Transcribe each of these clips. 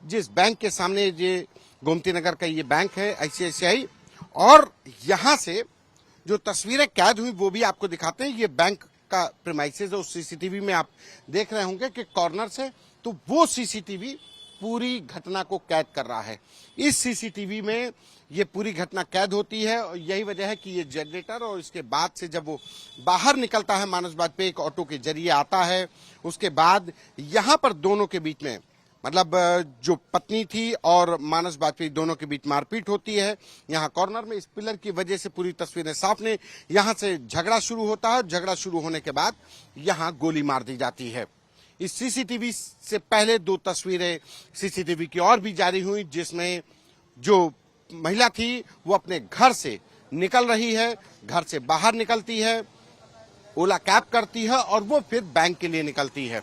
जिस बैंक के सामने ये गोमती नगर का ये बैंक है आईसीआईसीआई, और यहां से जो तस्वीरें कैद हुई वो भी आपको दिखाते हैं। ये बैंक का प्रीमाइसेस है, उस सीसीटीवी में आप देख रहे होंगे कि कॉर्नर से, तो वो सीसीटीवी पूरी घटना को कैद कर रहा है। इस सीसीटीवी में ये पूरी घटना कैद होती है और यही वजह है कि ये जनरेटर, और इसके बाद से जब वो बाहर निकलता है मानस वाजपेयी एक ऑटो के जरिए आता है, उसके बाद यहां पर दोनों के बीच में, मतलब जो पत्नी थी और मानस वाजपेयी दोनों के बीच मारपीट होती है। यहाँ कॉर्नर में इस पिलर की वजह से पूरी तस्वीरें साफ ने, यहाँ से झगड़ा शुरू होता है। झगड़ा शुरू होने के बाद यहाँ गोली मार दी जाती है। इस सीसीटीवी से पहले दो तस्वीरें सीसीटीवी की और भी जारी हुई, जिसमें जो महिला थी वो अपने घर से निकल रही है, घर से बाहर निकलती है, ओला कैब करती है और वो फिर बैंक के लिए निकलती है।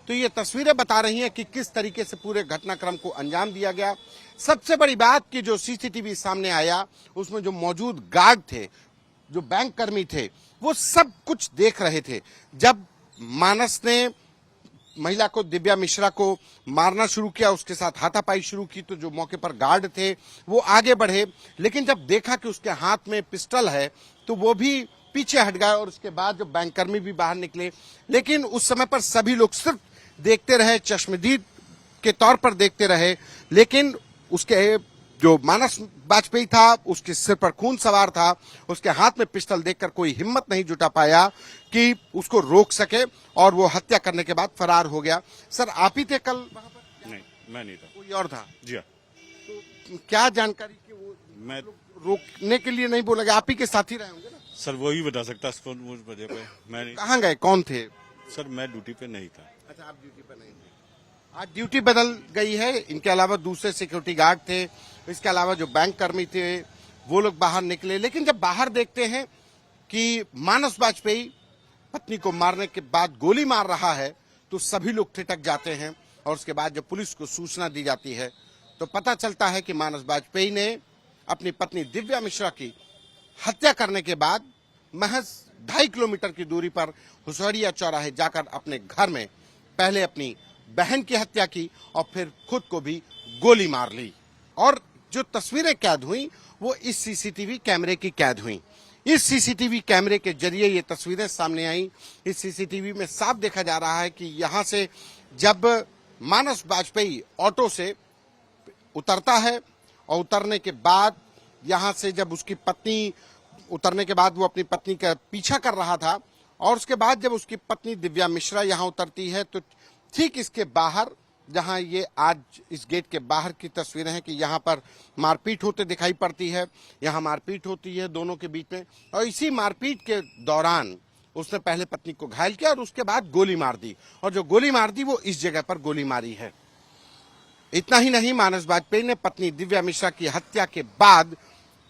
तो ये तस्वीरें बता रही हैं कि किस तरीके से पूरे घटनाक्रम को अंजाम दिया गया। सबसे बड़ी बात कि जो सीसीटीवी सामने आया उसमें जो मौजूद गार्ड थे, जो बैंक कर्मी थे, वो सब कुछ देख रहे थे। जब मानस ने महिला को, दिव्या मिश्रा को मारना शुरू किया, उसके साथ हाथापाई शुरू की, तो जो मौके पर गार्ड थे वो आगे बढ़े, लेकिन जब देखा कि उसके हाथ में पिस्टल है तो वो भी पीछे हट गए और उसके बाद जो बैंककर्मी भी बाहर निकले। लेकिन उस समय पर सभी लोग सिर्फ देखते रहे, चश्मदीद के तौर पर देखते रहे। लेकिन उसके जो मानस वाजपेयी था उसके सिर पर खून सवार था, उसके हाथ में पिस्टल देखकर कोई हिम्मत नहीं जुटा पाया कि उसको रोक सके और वो हत्या करने के बाद फरार हो गया। सर, आप ही थे कल वहां पर? नहीं, मैं नहीं था, कोई और था? जी हाँ। तो क्या जानकारी कि वो मैं रोकने के लिए नहीं बोला गया? आप ही के साथी रहे होंगे ना? सर वही बता सकता है मुझ वजह पे। मैं नहीं। कहाँ गए, कौन थे? सर मैं ड्यूटी पे नहीं था। अच्छा, आप ड्यूटी पर नहीं थे। आज ड्यूटी बदल गई है। इनके अलावा दूसरे सिक्योरिटी गार्ड थे, इसके अलावा जो बैंक कर्मी थे वो लोग बाहर निकले। लेकिन जब बाहर देखते हैं कि मानस वाजपेयी पत्नी को मारने के बाद गोली मार रहा है तो सभी लोग ठिठक जाते हैं। और उसके बाद जब पुलिस को सूचना दी जाती है तो पता चलता है कि मानस वाजपेयी ने अपनी पत्नी दिव्या मिश्रा की हत्या करने के बाद महज 2.5 किलोमीटर की दूरी पर हुसैरिया चौराहे जाकर अपने घर में पहले अपनी बहन की हत्या की और फिर खुद को भी गोली मार ली। और जो तस्वीरें कैद हुई वो इस सीसीटीवी कैमरे की कैद हुई। इस सीसीटीवी कैमरे के जरिए ये तस्वीरें सामने आई। इस सीसीटीवी में साफ देखा जा रहा है कि यहां से जब मानस वाजपेयी ऑटो से उतरता है और उतरने के बाद यहां से जब उसकी पत्नी, उतरने के बाद वो अपनी पत्नी का पीछा कर रहा था, और उसके बाद जब उसकी पत्नी दिव्या मिश्रा यहां उतरती है तो ठीक इसके बाहर, जहां ये आज इस गेट के बाहर की तस्वीरें हैं कि यहां पर मारपीट होते दिखाई पड़ती है। यहां मारपीट होती है दोनों के बीच में, और इसी मारपीट के दौरान उसने पहले पत्नी को घायल किया और उसके बाद गोली मार दी, और जो गोली मार दी वो इस जगह पर गोली मारी है। इतना ही नहीं, मानस वाजपेयी ने पत्नी दिव्या मिश्रा की हत्या के बाद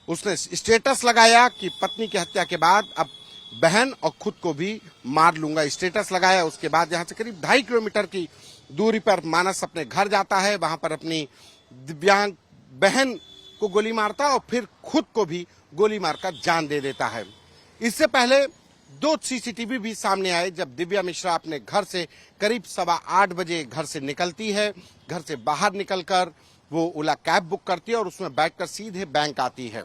उसने स्टेटस लगाया कि पत्नी की हत्या के बाद अब बहन और खुद को भी मार लूंगा, स्टेटस लगाया। उसके बाद यहां से करीब 2.5 किलोमीटर की दूरी पर मानस अपने घर जाता है, वहां पर अपनी दिव्यांग बहन को गोली मारता और फिर खुद को भी गोली मारकर जान दे देता है। इससे पहले 2 सीसीटीवी भी सामने आए जब दिव्या मिश्रा अपने घर से करीब 8:15 बजे घर से निकलती है। घर से बाहर निकलकर वो ओला कैब बुक करती है और उसमें बैठकर सीधे बैंक आती है।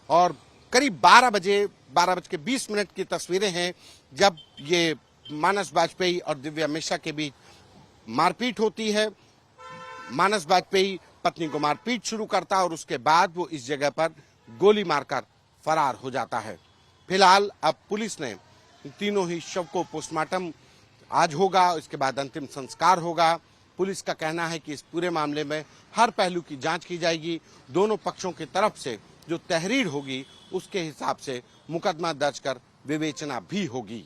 और करीब 12:20 की तस्वीरें हैं जब ये मानस वाजपेयी और दिव्या मिश्रा के बीच मारपीट होती है। मानस वाजपेयी पत्नी को मारपीट शुरू करता है और उसके बाद वो इस जगह पर गोली मारकर फरार हो जाता है। फिलहाल अब पुलिस ने तीनों ही शव को पोस्टमार्टम आज होगा, इसके बाद अंतिम संस्कार होगा। पुलिस का कहना है कि इस पूरे मामले में हर पहलू की जांच की जाएगी। दोनों पक्षों की तरफ से जो तहरीर होगी उसके हिसाब से मुकदमा दर्ज कर विवेचना भी होगी।